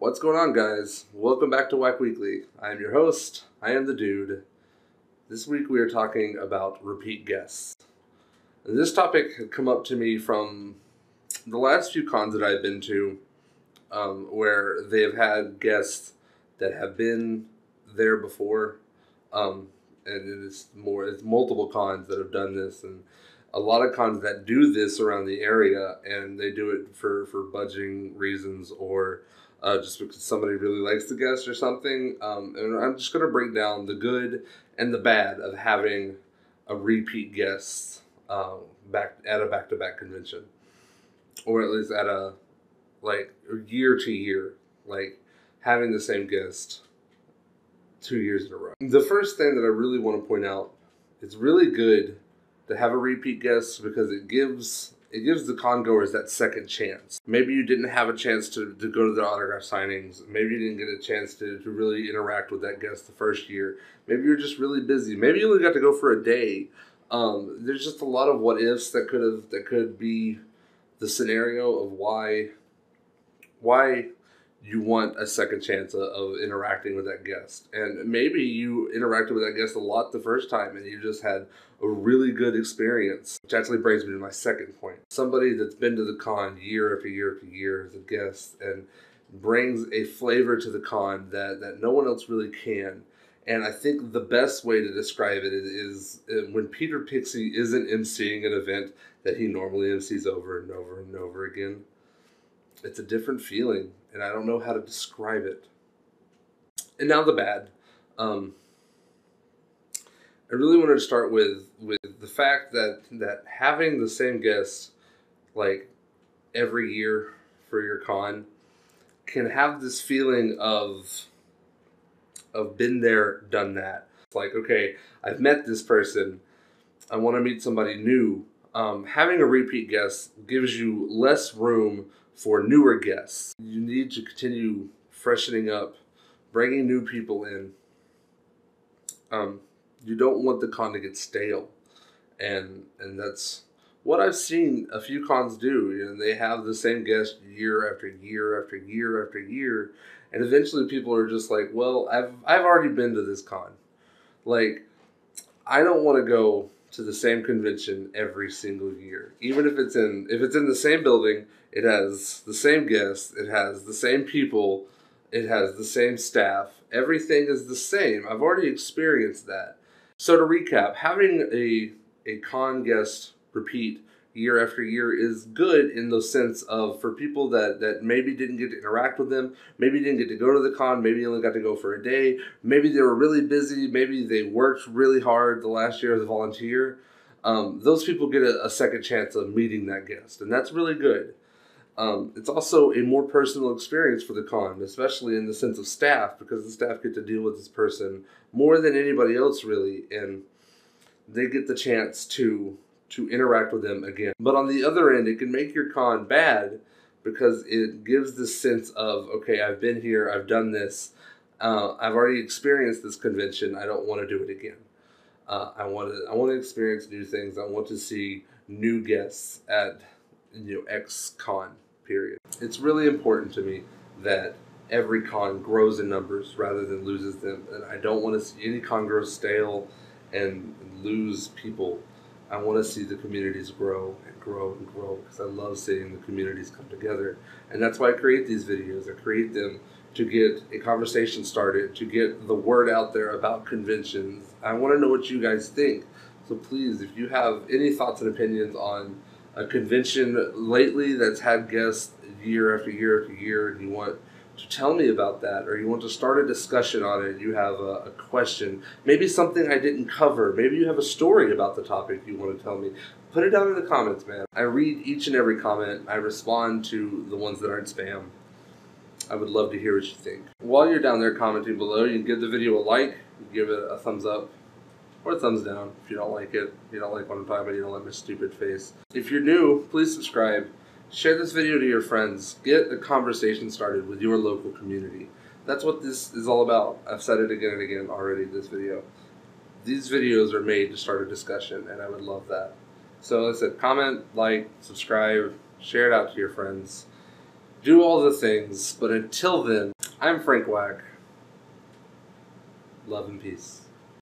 What's going on, guys? Welcome back to Whack Weekly. I am your host. I am the dude. This week we are talking about repeat guests. And this topic had come up to me from the last few cons that I've been to, where they have had guests that have been there before, and it's multiple cons that have done this, and a lot of cons that do this around the area, and they do it for budgeting reasons or just because somebody really likes the guest or something. And I'm just going to break down the good and the bad of having a repeat guest back at a back-to-back convention, or at least at a year to year, having the same guest 2 years in a row. The first thing that I really want to point out, it's really good to have a repeat guest because it gives the con goers that second chance. Maybe you didn't have a chance to go to the autograph signings. Maybe you didn't get a chance to really interact with that guest the first year. Maybe you're just really busy. Maybe you only got to go for a day. There's just a lot of what ifs that could be the scenario of why you want a second chance of interacting with that guest. And maybe you interacted with that guest a lot the first time and you just had a really good experience, which actually brings me to my second point. Somebody that's been to the con year after year after year as a guest and brings a flavor to the con that no one else really can. And I think the best way to describe it is when Peter Pixie isn't emceeing an event that he normally emcees over and over and over again. It's a different feeling, and I don't know how to describe it. And now the bad. I really wanted to start with the fact that having the same guest every year for your con can have this feeling of been there, done that. It's like, okay, I've met this person. I want to meet somebody new. Having a repeat guest gives you less room for newer guests. You need to continue freshening up, bringing new people in. You don't want the con to get stale, and that's what I've seen a few cons do. You know, they have the same guest year after year after year after year, and eventually people are just like, well, I've already been to this con. I don't want to go to the same convention every single year, even if it's in the same building. It has the same guests, it has the same people, it has the same staff. Everything is the same. I've already experienced that. So to recap, having a con guest repeat year after year is good in the sense of for people that maybe didn't get to interact with them, maybe didn't get to go to the con, maybe only got to go for a day, maybe they were really busy, maybe they worked really hard the last year as a volunteer. Those people get a second chance of meeting that guest, and that's really good. It's also a more personal experience for the con, especially in the sense of staff, because the staff get to deal with this person more than anybody else really, and they get the chance to interact with them again. But on the other end, it can make your con bad because it gives this sense of, okay, I've been here, I've done this, I've already experienced this convention, I don't want to do it again. I want to experience new things. I want to see new guests at X con, period. It's really important to me that every con grows in numbers rather than loses them. And I don't want to see any con grow stale and lose people. I want to see the communities grow and grow and grow because I love seeing the communities come together. And that's why I create these videos. I create them to get a conversation started, to get the word out there about conventions. I want to know what you guys think. So please, if you have any thoughts and opinions on a convention lately that's had guests year after year after year, and you want to tell me about that, or you want to start a discussion on it, you have a question, maybe something I didn't cover, maybe you have a story about the topic you want to tell me, put it down in the comments, man. I read each and every comment. I respond to the ones that aren't spam. I would love to hear what you think. While you're down there commenting below, you can give the video a like, give it a thumbs up, or a thumbs down if you don't like it. If you don't like what I'm talking about, you don't like my stupid face. If you're new, please subscribe. Share this video to your friends. Get a conversation started with your local community. That's what this is all about. I've said it again and again already in this video. These videos are made to start a discussion, and I would love that. So like I said, comment, like, subscribe, share it out to your friends. do all the things. But until then, I'm Frank Wack. Love and peace.